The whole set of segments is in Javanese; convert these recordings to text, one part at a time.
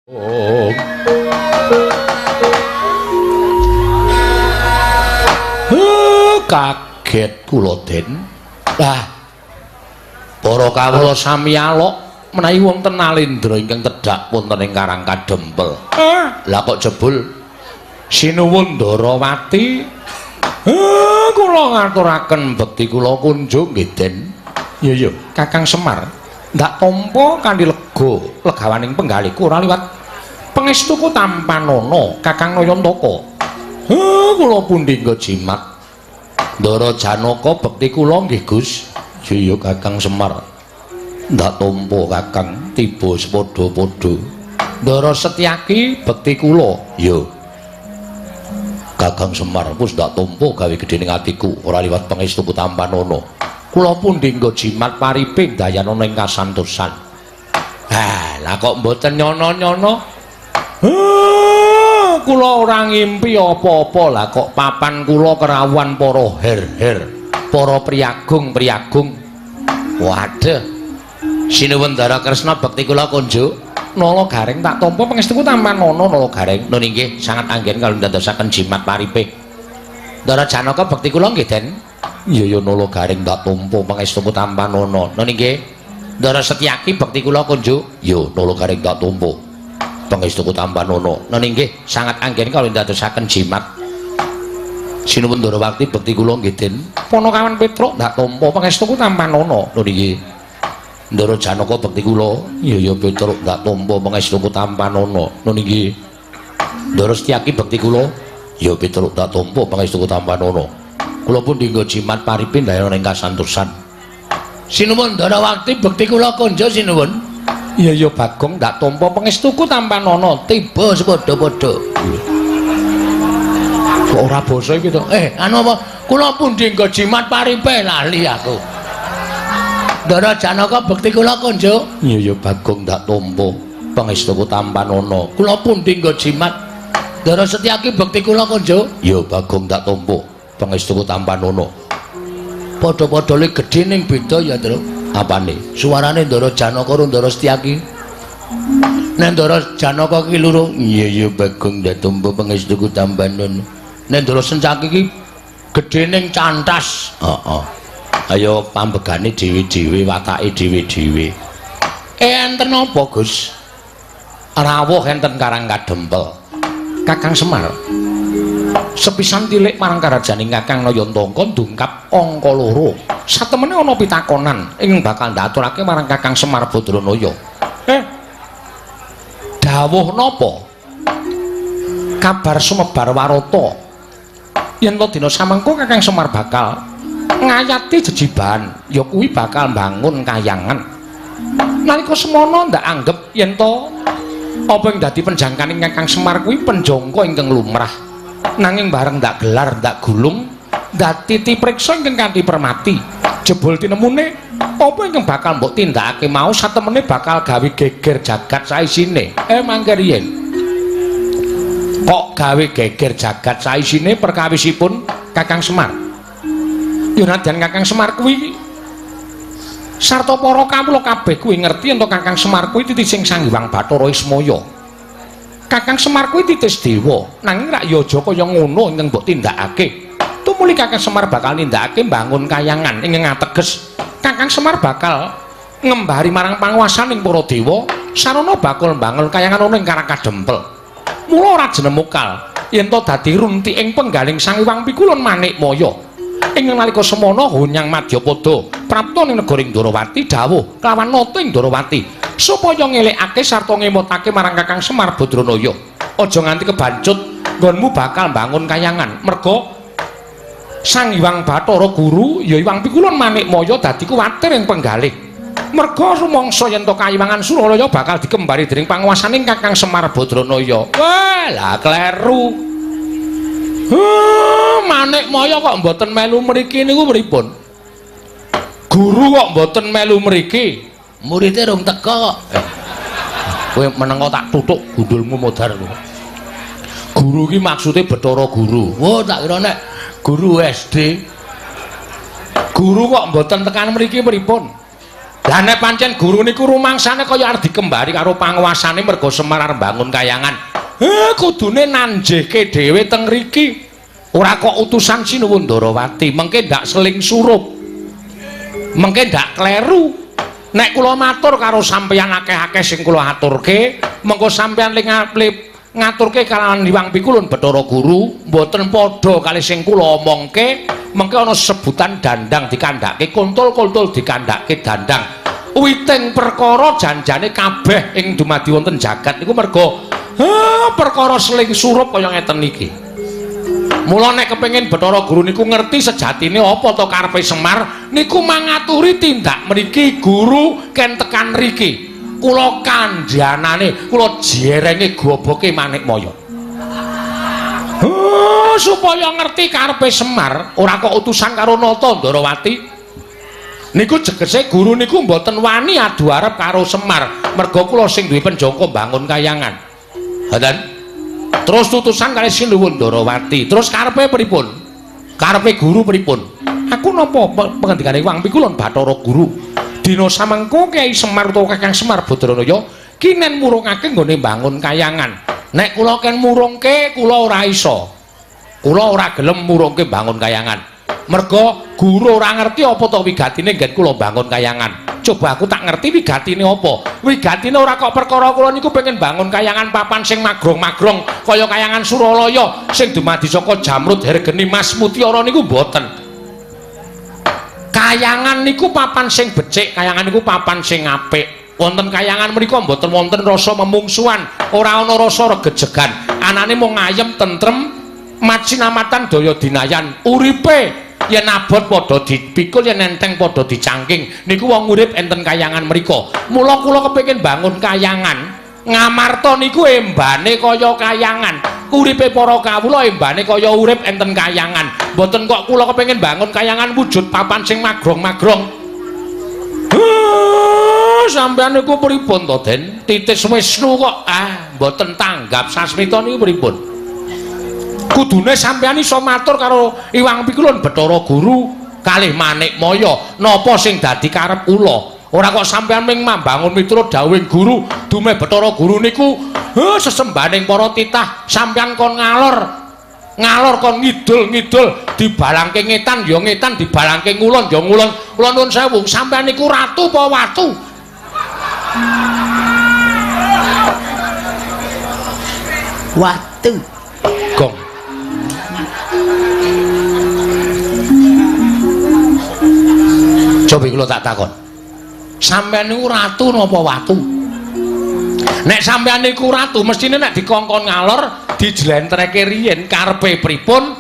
Oh. Kaget kula Den. Lah. Para kawula sami alok menawi wonten Nalendra ingkang tedhak wonten ing Karang Kadempel. Lah kok jebul sinuwun Ndarawati. Kula ngaturaken bekti kula kunjuk nggih Den. Iya, Kakang Semar. Ndak tampa kanthi lega legawaning penggaliku ora liwat pangestuku tanpa nono Kakang Nayantaka. Kula pundi nggo jimat. Ndara Janaka bekti kula nggih Gus. Iya Kakang Semar. Ndak tampa Kakang tiba sepadha-padha. Ndara Setyaki bekti kula. Ya. Kakang Semar wis ndak tampa gawe gedhening atiku ora liwat pangestuku tanpa nono. Kula pundi nggo jimat paripe dayana ing kasantosan. Lah kok mboten nyono-nyono? Kula ora ngimpi apa-apa lah kok papan kula kerawuhan para her-her, para priyagung-priyagung. Waduh. Sinuwun Ndara Kresna bekti kula kunjuk. Nala Garing tak tampa pangestuku tanpa nono Nala Garing. Nun inggih sangat anggen kalau ndadosaken jimat paripe. Ndara Janaka bekti kula nggih Den. Iya Nala Garing tak tampa pangestuku tanpa nono. Nun inggih Ndara Setyaki bekti kula kunjuk. Ya Nala Garing tak tampa pangestuku tanpa nono. Nun inggih sangat anggen kalau ndadosaken jimat. Sinuwun Ndarawati bekti kula nggih Den. Panakawan Petruk tak tampa pangestuku tanpa nono. Nun inggih Ndara Janaka bekti kula. Iya Petruk tak tampa pangestuku tanpa nono. Nun inggih Ndara Setyaki bekti kula. Ya Petruk tak tampa pangestuku tanpa nono. Kula pun dinggo jimat paripin dayana ing kasantosan. Sinuwun Ndarawati bekti kula kunjuk sinuwun. Iya Bagong ndak tampa pangestuku tanpa nono tiba sepadha-padha. Kok ora basa iki to? Anu apa? Kula pun dinggo jimat paripe lali aku. Ndara Janaka bekti kula kunjuk. Iya Bagong ndak tampa pangestuku tanpa nono. Kula pun dinggo jimat. Ndara Setyaki bekti kula kunjuk. Ya Bagong ndak tampa pangestuku tanpa nono. Padha-padha le gedhe ning beda ya, Tru. Apane? Suarane Ndara Janaka karo Ndara Setyaki. Nek Ndara Janaka ki loro, iya Bagong ndak tampa pangestuku tanpa nono. Nek Ndara Setyaki ki gedhe ning cantas. Heeh. Ayo pambegane dhewe-dhewe, watake dhewe-dhewe. Enten apa, Gus? Rawuh enten Karang Kadempel. Kakang Semar. Sepisan tilik marang karajaning Kakang Nayantaka ndungkap angka 2. Satemene ana pitakonan ing bakal ndaturake marang Kakang Semar Badranaya. Dawuh napa? Kabar sumebar warata. Yen to dina samengko Kakang Semar bakal ngayati jejibahan, ya kuwi bakal mbangun kayangan. Nalika semono ndak anggap yen to apa yang dadi penjangkaning Kakang Semar kuwi penjangka ingkang lumrah. Nanging bareng ndak gelar ndak gulung dadi tipriksa ingkang kanthi permati. Jebul tinemune apa ingkang bakal mbok tindakake mau satemene bakal gawe geger jagat saisine. Mangke riyen kok gawe geger jagat saisine perkawisipun Kakang Semar. Yunadyan Kakang Semar kuwi sarta para kawula kabeh kuwi ngerti ento Kakang Semar kuwi titising Sang Hyang Bathara Ismaya. Kakang Semar kuwi titis dewa, nanging rak ya aja kaya ngono ingkang mbok tindakake. Tumuli Kakang Semar bakal nindakake mbangun kayangan ingkang ateges. Kakang Semar bakal ngembari marang panguwasaning para dewa sarana bakal mbangun kayangan ana ing Karang Kadempel. Mula ora jenemukal yen to dadi runtiking penggaling Sang Hyang Pikulun Manikmaya. Ing nalika semana Hunyang Madyapada prapta ning negaring Ndarawati dawuh kelawan nata ing Ndarawati supaya ngelekake sarta ngemutake marang Kakang Semar Badranaya. Aja nganti kebancut nggonmu bakal mbangun kayangan. Merga Sang Hyang Bathara Guru ya Hyang Pikulun Manikmaya dadi kuwatir ing penggalih. Merga rumangsa yen to Kayiwangan Suralaya bakal dikembari dening panguwasaning Kakang Semar Badranaya. Wah, lah kleru. Manikmaya kok mboten melu mriki niku pripun? Guru kok mboten melu mriki? Muridé rung teka kok. Kowe menengo tak tutuk gundulmu modar kowe. Guru ki maksude Bathara Guru. Oh, tak kira nek guru SD. Guru kok mboten tekan mriki pripun? Lah nek pancen guru niku rumangsane kaya arep dikembari karo panguwasane mergo Semar arep bangun kayangan. Kudune nanjehke dhewe teng mriki. Ora kok utusan Sinuwun Ndarawati, mengke ndak seling surup. Mengke ndak kleru. Nek kula matur karo sampeyan akeh-akeh sing kula aturke, mengko sampeyan ngaturke kalawan Hyang Pikulun Bathara Guru mboten padha kali sing kula omongke. Mengke ana sebutan dandang dikandhake kuntul-kuntul dikandhake dandang. Witing perkara janjane kabeh ing dumadi wonten jagat niku merga perkara seling surup kaya ngeten iki. Mula nek kepengin Bathara Guru niku ngerti sejatine apa to karepe Semar niku mangaturi tindak mriki guru ken tekan mriki. Kula kandhanane, kula jerenge goboke Manikmaya. Supaya ngerti karepe Semar, ora kok utusan karo Nata Ndarawati. Niku jegese guru niku mboten wani adu arep karo Semar, merga kula sing duwe penjangka bangun kayangan. Ngoten. Terus utusan kali Sinuwun Ndarawati. Terus karepe pripun? Karepe guru pripun? Aku napa pengendikane Hyang Pikulun Bathara Guru? Dina samengko Kyai Semar utawa Kakang Semar Badranaya kinen murungake nggone bangun kayangan. Nek kula ken murungke kula ora iso. Kula ora gelem murungke bangun kayangan. Merga guru ora ngerti apa to wigatine nggen kula bangun kayangan. Coba aku tak ngerti wigatine apa. Wigatine ora kok perkara kula niku pengen bangun kayangan papan sing magrong-magrong kaya kayangan Suralaya sing dumadi saka Jamrud Hergeni Mas Mutiara niku mboten. Kayangan niku papan sing becik, kayangan niku papan sing apik. Wonten kayangan menika mboten wonten rasa memungsuhan, ora ana rasa regejegan. Anane mung ayem tentrem, macinamatan daya dinayan. Uripe yen abot padha dipikul, yen enteng padha dicangking. Niku wong urip enten kayangan mriku. Mula kula kepengin bangun kayangan. Ngamarta niku embane kaya kayangan. Uripe para kawula embane kaya urip enten kayangan. Mboten kok kula kepengin bangun kayangan wujud papan sing magrong-magrong. Sampeyan niku pripun to, Den? Titis Wisnu kok mboten tanggap sasmita niku pripun? Kudune sampeyan iso matur karo Hyang Pikulun Bathara Guru kalih Manikmaya napa sing dadi karep kula. Ora kok sampeyan ming mambangun miturut dawuhing guru, dume Bathara Guru niku sesembaning para titah sampeyan kon ngalor kon ngidul dibalangke ngetan ya ngetan, dibalangke ngulon ya ngulon. Kula nuwun sewu, sampeyan niku ratu apa watu? Watu. Gong. Coba kula tak takon. Sampeyan niku ratu napa watu? Nek sampeyan niku ratu, mestine nek dikongkon ngalor, dijlentreke riyin karepe pripun?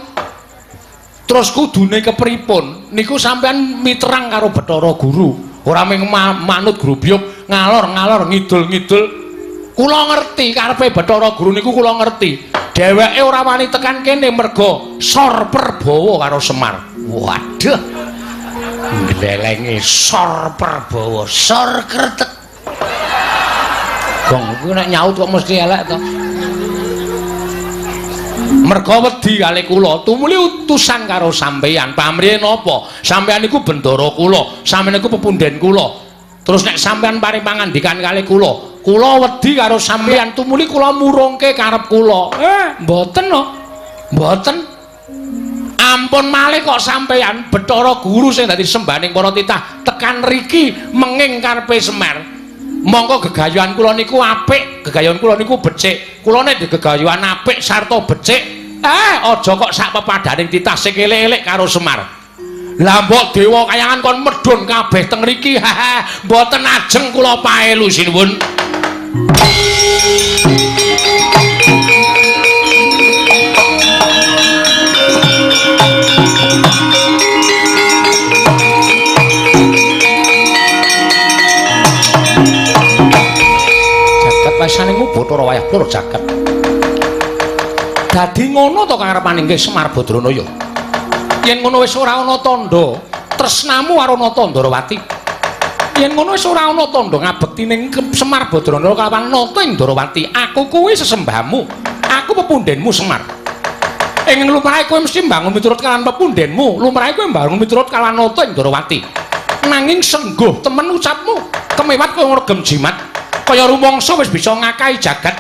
Terus kudune kepripun? Niku sampeyan miterang karo Bathara Guru. Ora mung manut grubyuk ngalor ngidul-ngidul. Kula ngerti karepe Bathara Guru niku kula ngerti. Dheweke ora wani tekan kene merga Sor Prabawa karo Semar. Waduh. Nglelengi Sor Prabawa, Sor Kretek. Gong kuwi nek nyaut kok mesti elek to. Merga wedi kali kula, tumuli utusan karo sampeyan. Pamrih napa? Sampeyan niku bendara kula, sampeyan niku pepunden kula. Terus nek sampeyan paring pangandikan kali kula, kula wedi karo sampeyan, tumuli kula murungke karep kula. Mboten no. Mboten. Ampun malih kok sampeyan Bathara Guru sing dadi sembaning para titah tekan riki menging karepe Semar. Mongko gegayuhan kula niku apik, gegayuhan kula niku becik. Kula nek gegayuhan apik sarta becik, aja kok sak pepadaning titah sing elek-elek karo Semar. Lah mbok dewa kayangan kon medhun kabeh teng mriki. Mboten ajeng kula paelu sinuwun. Wasanemu Bathara wayah plur jagat. Dadi ngono to karepaning Semar Badranaya. Yen ngono wis ora ana tandha tresnamu karo Nata Ndarawati. Yen ngono wis ora ana tandha ngabektining Semar Badranaya kalawan Nata Ndarawati. Aku kuwi sesembahmu. Aku pepundenmu Semar. Ing lumrahe kowe mesti mbangun miturut kalawan pepundenmu. Lumrahe kowe mbangun miturut kalawan Nata Ndarawati. nanging sengguh temen ucapmu kemewat kaya ngregem jimat kaya rumangsa wis bisa ngakai jagat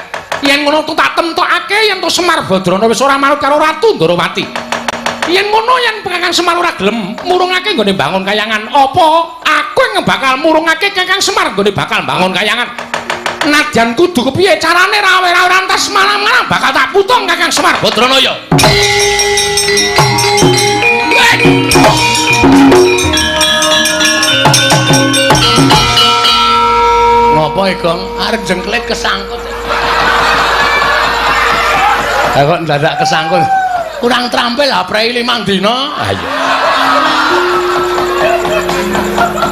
yen ngono tak temtokake yen to Semar Badrana wis ora manut karo Ratu Ndarawati yen ngono yen Kakang Semar ora gelem murungake nggone bangun kayangan apa aku yang bakal murungake Kakang Semar nggone bakal bangun kayangan nadyan kudu kepiye carane rawe-rawe rantas malam-malam bakal tak putung Kakang Semar Badrana ya ngopo Gong arep jengklet kesangkut kok ndadak kesangkut kurang trampil ha prei 5 dina ayo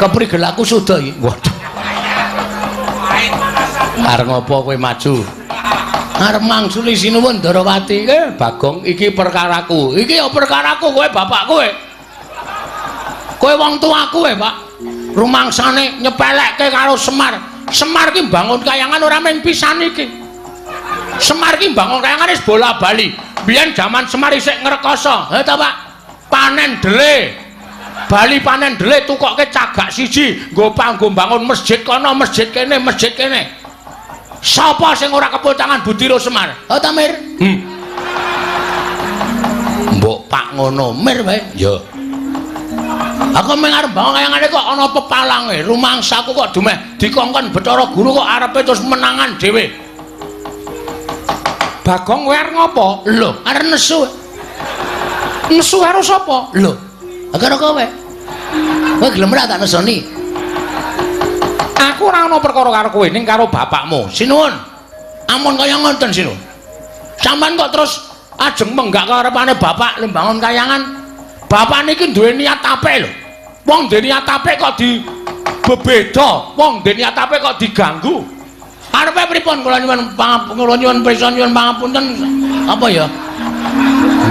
keprigel aku suda iki waduh arep ngopo kowe maju arep mangsuli sinuwun Ndarawati Bagong iki perkaraku iki ya perkaraku kowe bapak kowe wong tuaku Pak rumangsane nyepelekke karo Semar ki bangun kayangan ora mung pisan iki Semar ki bangun kayangan wis bola bali biyen jaman Semar isih ngrekoso ta Pak panen dele bali panen dele tukokke cagak siji nggo panggo bangun masjid kono masjid kene sapa sing ora kepul tangan Budiro Semar ta Mir mbok Pak ngono Mir wae ya aku mengarep bangun kayangane kok ana pepalange rumangsaku kok dumeh dikongkon Bathara Guru kok arepe terus menangan dhewe Bagong kowe arep ngopo lho arep nesu karo sapa lho karo kowe gelem ora tak nesoni aku ora ana perkara karo kowe ning karo bapakmu sinuwun ampun kaya ngoten sinuwun sampean kok terus ajeng menggak karepane bapak lembangun kayangan bapak niki duwe niat apik lho wong duwe niat apik kok dibebeda wong duwe niat apik kok diganggu arepe pripun kula nyuwun pirsa nyuwun pangapunten apa ya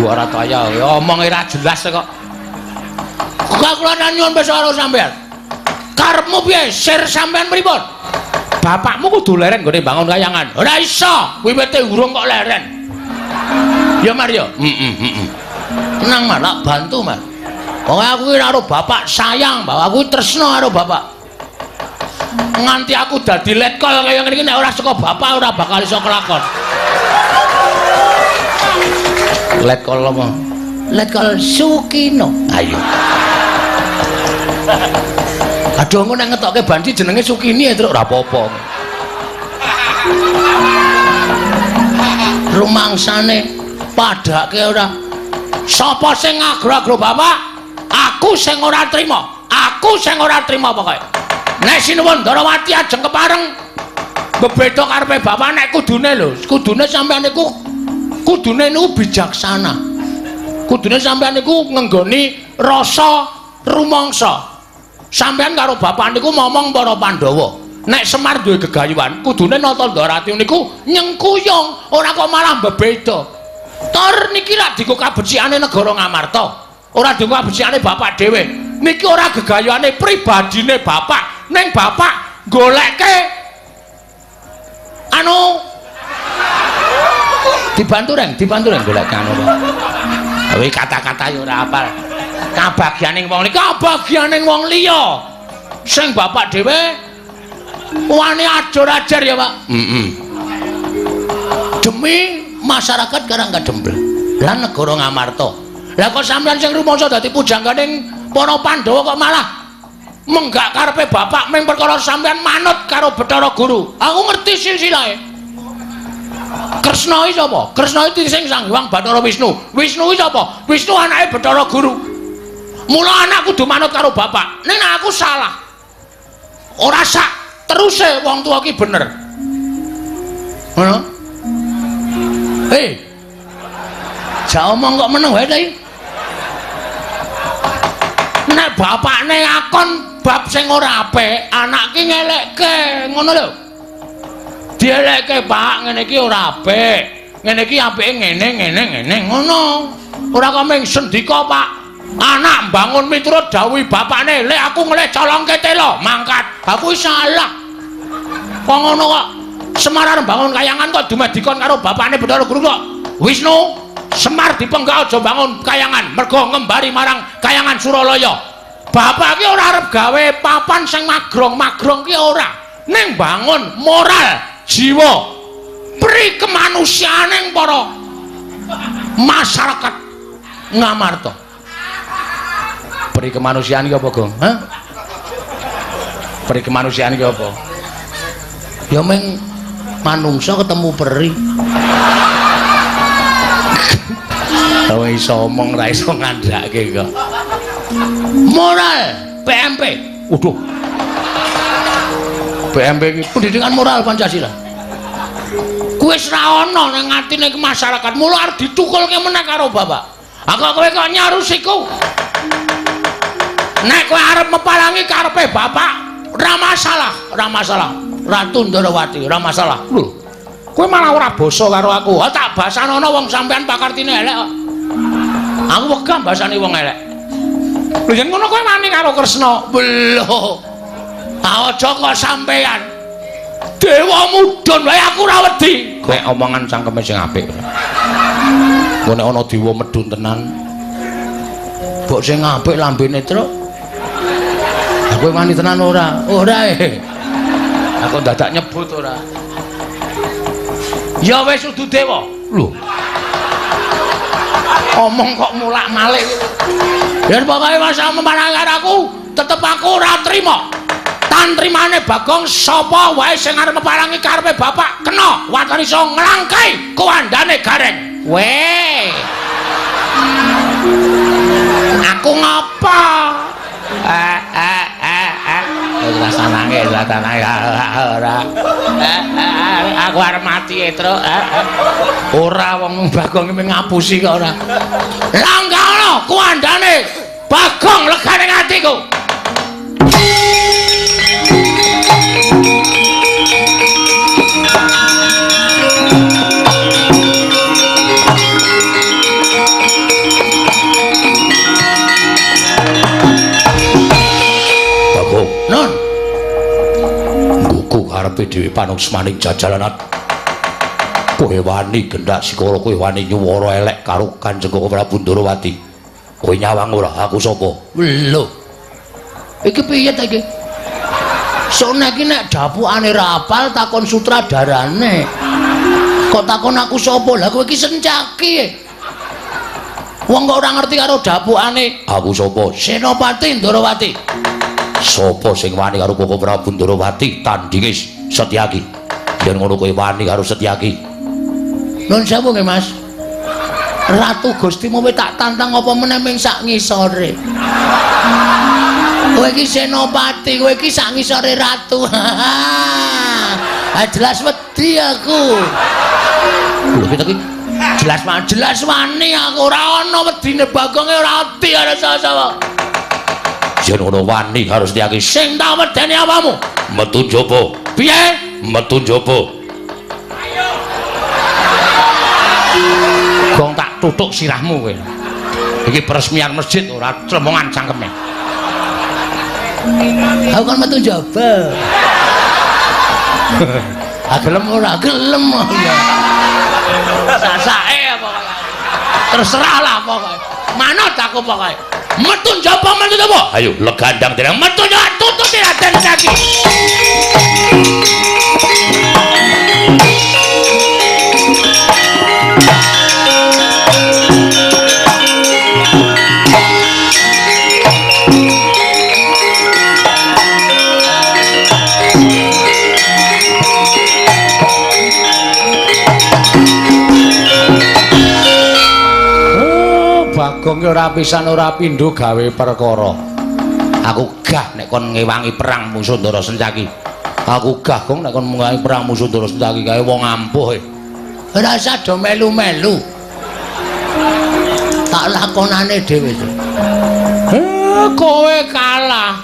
ora kaya ya omong ora jelas kok kula nyuwun pirsa karo sampean karepmu piye sir sampean pripun bapakmu kudu leren nggone bangun kayangan ora iso wiwite urung kok leren ya Mario tenang malah bantu Mas pokoke aku iki karo bapak sayang bahwa aku tresna karo bapak nganti aku dadi letkol kaya ngene iki nek ora saka bapak ora bakal iso kelakon letkol apa letkol Sukino ayo aduh aku nek ngetokke Bandi jenenge Sukini ya terus ora apa-apa rumangsane padake ora sapa sing ngagro-agro bapak aku sing ora trima pokoke nek sinuwun Ndarawati ajeng kepareng bebeda karepe bapak nek kudune sampean niku kudune niku bijaksana kudune sampean niku ngenggoni rasa rumangsa sampean karo bapak niku ngomong para Pandhawa nek Semar duwe gegayuhan kudune nata Ndarawati niku nyengkuyung ora kok malah bebeda tor niki lak dienggo kabecikane negara Ngamarta ora dienggo kabecikane bapak dhewe niki ora gegayuhane pribadine bapak ning bapak golekke anu dibantu reng golek anu kowe kata-kata ya ora apal kabagyaning wong liya sing bapak dhewe wani ajur-ajar ya Pak demi masyarakat karang kadempel lan negara Ngamarta lah kok sampeyan sing rumangsa dadi pujangganing para Pandhawa kok malah menggak karepe bapak mung perkara sampeyan manut karo Bathara Guru aku ngerti silsilahe Kresna iki sapa Kresna iki sing Sang Hyang Bathara Wisnu iki sapa Wisnu anake Bathara Guru mula anak kudu manut karo bapak ning aku salah ora sak teruse wong tuwa ki bener ngono ja omong kok meneng wae ta iki nek bapakne ngakon bab sing ora apik anak ki ngelekke ngono lho dielekke Pak ngene iki ora apik ngene iki apike ngene ngono ora kok ming sendika Pak anak bangun miturut dawuh bapakne lek aku ngelek colongke telo mangkat aku salah kok ngono kok Semar arep bangun kayangan kok dumeh dikon karo bapakne Bathara Guru kok Wisnu Semar dipenggal aja bangun kayangan mergo ngembari marang kayangan Suralaya Bapak ki ora arep gawe papan sing magrong ki ora. Ning bangun moral, jiwa, pri kemanusiaaning para masyarakat Ngamarta. Pri kemanusiaan ki apa, Gong? Hah? Pri kemanusiaan ki apa? Ya meng manungsa ketemu peri. Ora iso omong, ora iso ngandhake kok. Moral PMP. Waduh. PMP iki Pendidikan moral Pancasila. kuwi wis ra ana ning atine masyarakat. Mula arep ditukulke meneh karo bapak. Aku kowe kok nyarusiku. Nek kowe arep mepalangi karepe bapak, ora masalah, ora masalah. Ratu Ndarawati, ora masalah. Lho, kowe malah ora basa karo aku. Ha tak basanono wong sampean pakartine elek kok. Aku wegah basani wong elek. Lho yen ngono kowe wani karo Kresna. Belum. Aja kok sampean. Dewa mudhun wae aku ora wedi. Kowe omongan cangkeme sing apik. Kok nek ana dewa medhun tenan. Mbok sing apik lambene truk. Aku wani tenan ora? Ora Aku dadak nyebut ora. Ya wis dudu dewa. Lho. Omong kok mulak-malik. Yen pokoke masa memarang aku, tetep aku ora trima. Tan trimane Bagong sapa wae sing arep meparangi karepe bapak kena watane iso nglangkai kuwandane gareng. Weh. Aku ngapa? Rasanange ora. Aku arep mati Truk. Ora wong Bagong iki ngapusi kok ora. Langkano kuwandane Bagong legane atiku. Non ngguku karepe dhewe panungsmaning jajalanat kowe wani gendak sikara kowe wani nyuwara elek karo Kanjeng Prabu Ndarawati kowe nyawang ora aku sapa Lho. Iki piye ta iki? Sone iki nek dapukane ra apal takon sutradarane. Kok takon aku sapa? Lah kowe iki sencaki. Wong kok ora ngerti karo dapukane. Aku sapa? Senopati Ndarawati. Sapa sing wani karo Koko Prabu Ndarawati tandhinge Setyaki. Yen ngono kowe wani karo Setyaki. Nun sewu nggih Mas. Ratu Gustimu wis tak tantang apa meneh ming sak ngisore. Kowe iki senopati, kowe iki sak ngisore ratu. Ah jelas wedi aku. Lho kita iki jelas wani aku ora ana wedine Bagonge ora ati karo sapa-sapa. Yen ngono wani karo Setyaki Sing tak medeni apamu? metu njaba. Piye? Metu njaba. Gong tak tutuk sirahmu kowe. Iki peresmian masjid ora tremongan cangkeme. Aku kan metu njaba. Gelem ora gelem ya. Sasake apa kaya. Terserah lah pokoke. Manut aku pokoke. Metu njaba metu apa? Ayo legandang dereng Metu njaba tututi Raden Setyaki. Bagong ora pisan ora pindho gawe perkara. Aku gah nek kon ngewangi perang musuh Ndara Setyaki. Aku gah Gong nek kon ngewangi perang musuh Ndara Setyaki kae wong ampuh. Ora usah do melu-melu. Tak lakonane dhewe. Kowe kalah.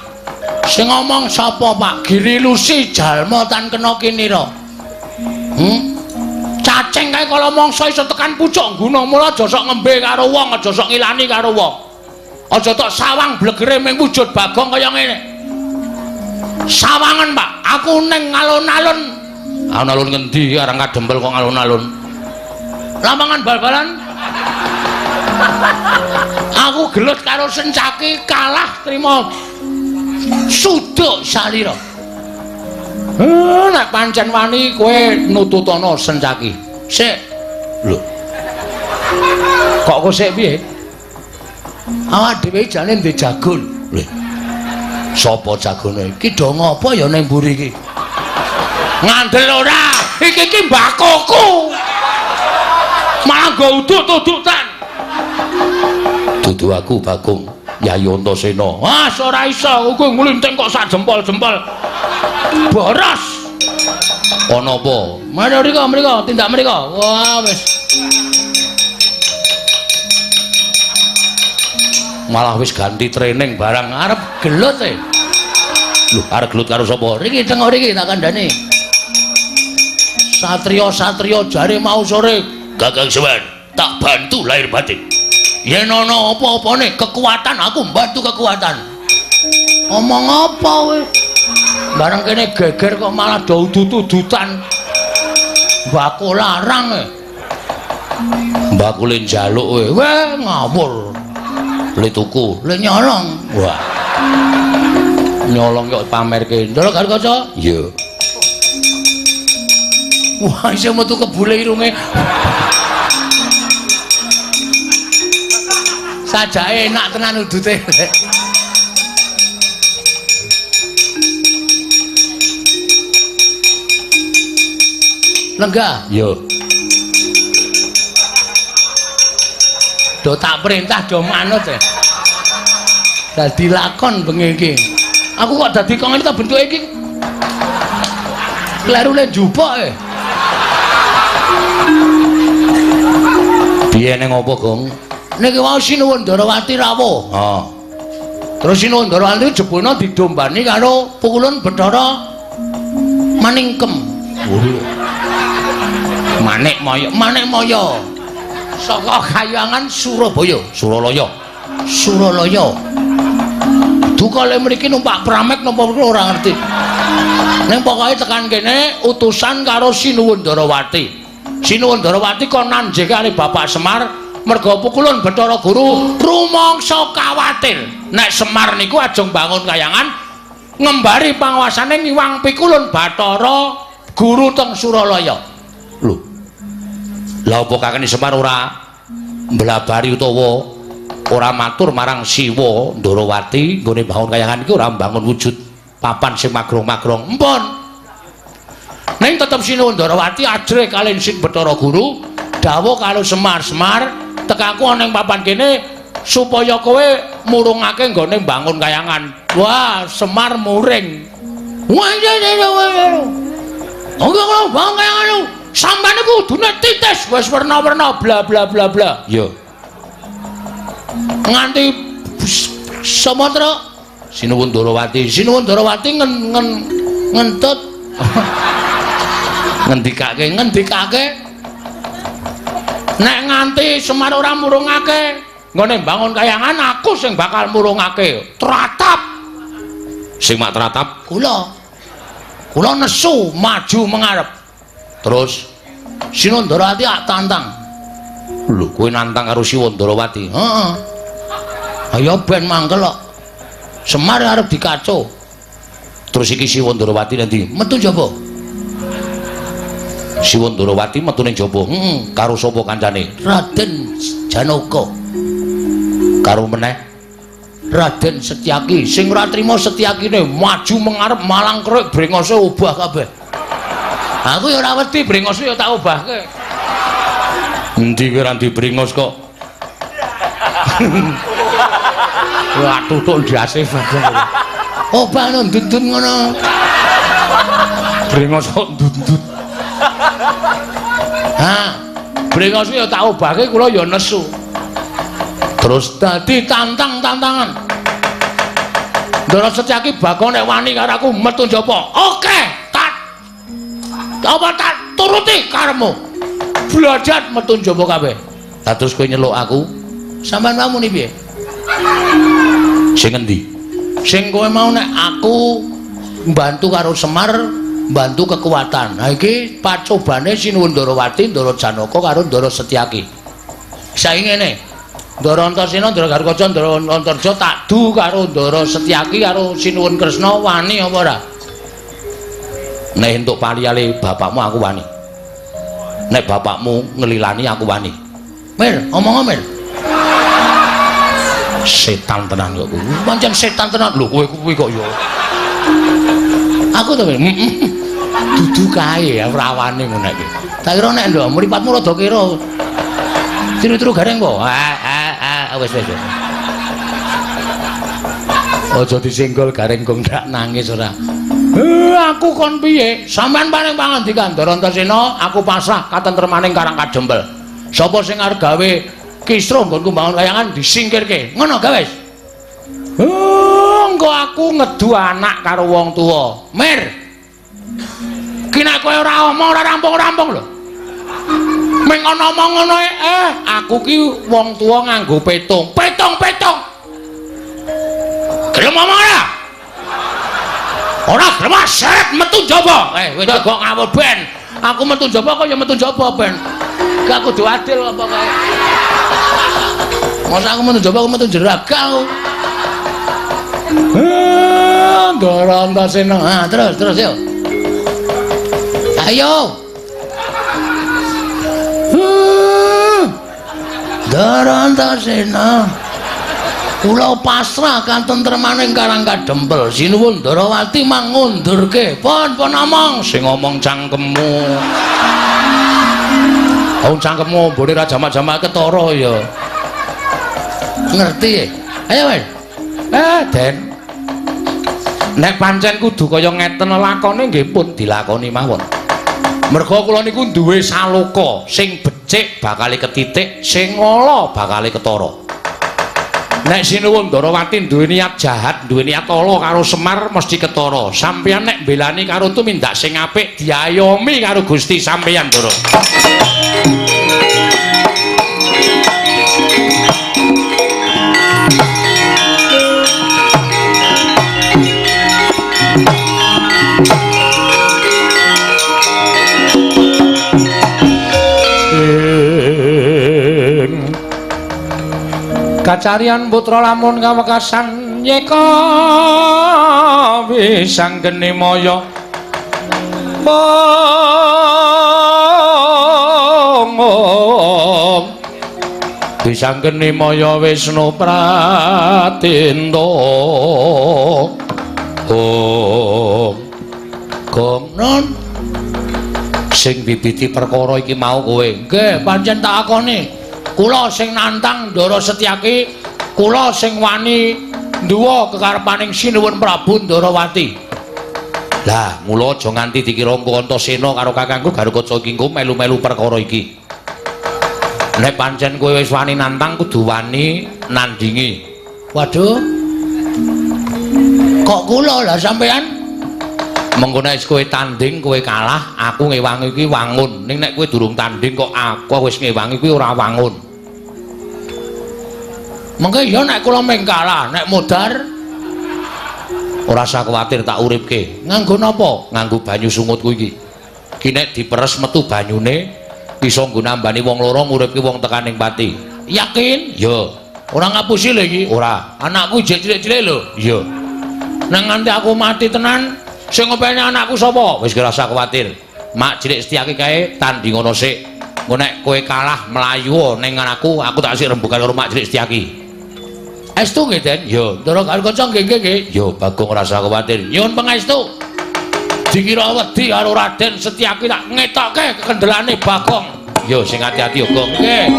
Sing ngomong sapa Pak Giri Lusi jalma tan kena kinira. Cacing kae kala mangsa iso tekan pucuk gunung mula aja sok ngembe karo wong, aja sok ngilani karo wong. Aja tok sawang blegere ming wujud Bagong kaya ngene. Sawangan, Pak. Aku ning alun-alun. Alun-alun ngendi arang kadempel kok alun-alun? Lamangan bal-balan. Aku gelut karo Sencaki kalah trima suduk salira. Nek pancen wani kowe nututana Sencaki. Sik. Lho. Kok kok sik piye? Awak dhewe jane ndek jagon. Lho. Sapa jagone? Ki do ngopo ya ning mburi iki? Ngandel ora. Iki mbakoku. Malah nggo udut-udutan. Dudu aku Bagong Yayi Antasena. Ah, ora iso. Kowe nglinting kok sak jempol-jempol. Boros. Ana apa? Mriko, tindak mriko. Wah, wis. Malah wis ganti training barang arep Gelut e. lho arep gelut karo sapa? Riki tengok riki tak kandhani. Satria jare mau sore Kakang Semar, tak bantu lahir batin. yen ana apa-apane kekuatan aku bantu kekuatan. Omong apa kowe? Bareng kene geger kok malah do udut-udutan. Mbako larang e. Mbakule njaluk kowe. Weh ngawur. Le tuku, Le nyolong. wah. Nyolong kok pamerke. Ndelok karo kaca. Iya. Wah, isih metu kebule irunge. Sajake enak tenan udute. Lenggah. Iya. Do tak perintah do manut ya. Dadi lakon bengi iki. Aku kok dadi kok ngene ta bentuke iki. Klerune njupuk e. Piye ning apa, Gong? Niki wau Sinuwun Darawati rawuh. Oh. Terus Sinuwun Darawati jebulna didombani karo Pukulun Bathara Maningkem. Manik Maya. Saka Kayangan Surabaya. Suralaya. Duka le mriki numpak pramek napa ora ngerti. Ning pokoke tekan kene utusan karo Sinuwun Darawati. Sinuwun Darawati kon nanjing kali Bapak Semar merga Pukulun Bathara Guru rumangsa kawatir nek Semar niku ajeng bangun Kayangan ngembari panguwasane ngiwang Pikulun Bathara Guru teng Suralaya. Lho. Lah apa Kakang Semar ora mblabari utawa ora matur marang Siwa Ndarawati nggone bangun Kayangan iki ora mbangun wujud papan sing magrong-magrong. Empun. Ning tetep Sinuwun Darawati ajre kalih Sing Bathara Guru dawuh karo Semar tekaku ana ing papan kene supaya kowe murungake nggone bangun Kayangan. Wah, Semar muring. Wah, iya. Enggak bangun Kayangan. Sampeyan iku kudune titis wis werna-werna bla bla bla bla. Iya. Nganti samatra Sinuwun Darawati ngentut ngendikake nek nganti Semar ora murungake nggone bangun Kayangan aku sing bakal murungake. Tratap sing mak tratap kula nesu maju mengarep. Terus Sinuwun Darawati tantang. Lho kowe nantang karo Sinuwun Darawati. Heeh. Ayo ben mangkel kok. Semar arep dikaco. Terus iki Sinuwun Darawati nanti Metu jaba. Sinuwun Darawati metu ning jaba. Karo sapa kancane? Raden Janaka. Karo meneh Raden Setyaki. Sing ora trima Setyakine maju mengarep malang krek brengose obah kabeh. Aku ya ora wedi brengose ya tak obahke. Endi kowe ra dibrengos kok? Wah tutuk ndase badan. Obah no ndundun ngono. Brengos kok ndundut. Ha, brengose ya tak obahke kula ya nesu. Terus dadi tantangan. Ndara Setyaki bakon nek wani karo aku metu njaba. Oke. Apa tak turuti karemu? Blajat metu njaba kabeh. Lah terus kowe nyeluk aku? Sampeyan mau muni piye? Sing endi? Sing kowe mau nek aku mbantu karo Semar, mbantu kekuatan. Nah iki pacobane Sinuwun Darawati, Ndara Janaka karo Ndara Setyaki. Saiki ngene. Ndara Antasena, Ndara Garkaca, Ndara Antarja tak du karo Ndara Setyaki karo Sinuwun Kresna wani apa ora? Nek entuk paliyale bapakmu aku wani. Nek bapakmu ngelilani aku wani. Mir, omong Mir. Setan tenan kok kuwi. Pancen setan tenan. Lho kowe kuwi kok ya. Aku to Mir. Dudu kae ora wani ngono iki. Tak kira nek ndok mripatmu rada kira. Tiru-tiru gareng kok. Wis. Aja disenggol gareng kok ndak nangis ora. Aku kon piye? Sampeyan paring pangandikan Ndara Antasena, aku pasrah katentremaning Karang Kadempel. Sapa sing arep gawe kisruh nggonku mbangun kayangan disingkirke. Ngono ga wis. Engko aku ngedu anak karo wong tuwa. Mir. Ki nek kowe ora omong ora rampung-rampung lho. Ming ana omong ngono aku ki wong tuwa nganggo petung. Petung. Gelem omong ora? Ora gelem seret metu njaba. Wis kok ngawur ben. Aku metu njaba kok ya metu njaba ben. Gak kudu adil apa kae. Masa aku metu njaba aku metu jeragal. Ndara Antasena. Terus yo. Ayo. Ndara Antasena. Kula pasrah katentremaning Karang Kadempel. Sinuwun Ndarawati mangundurke. Pon omong sing ngomong cangkemmu. Wong cangkemmu mbone ra jamak-jamak ketara ya. Ngerti? Ayo wis. Den. Nek pancen kudu kaya ngeten lakone nggih pun dilakoni mawon. Merga kula niku duwe saloka sing becik bakale ketitik, sing ngala bakale ketara. Nek Sinuwun Ndarawati duwe niat jahat, duwe niat ala karo Semar mesti ketara. Sampeyan nek mbelani karo tumindak sing apik diayomi karo Gusti sampeyan, Ndara. Kacarian putra lamun kawekasan nyeka wisang geni maya bong wisang geni maya Wisnu Pratinda Gong non sing bibiti perkara iki mau kowe nggih pancen tak akoni. Kula sing nantang Ndara Setyaki, kula sing wani nduwa kekarepaning Sinuwun Prabu Ndarawati. Lah, mula aja nganti dikira Antasena karo kakangku Garkaca iki engko melu-melu perkara iki. Nek pancen kowe wis wani nantang kudu wani nandingi. Waduh. Kok kula lah sampean? Mengko nek kowe tanding kowe kalah, aku ngewangi iki wangun. Ning nek kowe durung tanding kok aku wis ngewangi kuwi ora wangun. Mengke ya nek kula meng kalah, nek modar ora usah kuwatir tak uripke. Nganggo napa? Nganggo banyu sungutku iki. Ki nek diperes metu banyune iso nggo nambani wong loro nguripke wong tekaning pati. Yakin? Ya. Ora ngapusi lho iki. Ora. Anakku jek cilik-cilik lho. Iya. Nang nganti aku mati tenan, sing ngopeni anakku sapa? Wis ora usah kuwatir. Mak cilik Setyaki kae tandingono sik. Engko nek kowe kalah mlayu ning aku tak sik rembugan karo mak cilik Setyaki. Estu nggih, Den? Ya, Ndara Garkaca nggih. Ya, Bagong ora usah kuwatir. Nyuwun pangestu. Dikira wedi karo Raden Setyaki tak ngetokke kekendelane Bagong. Ya, sing ati-ati ya, Gong. Nggih.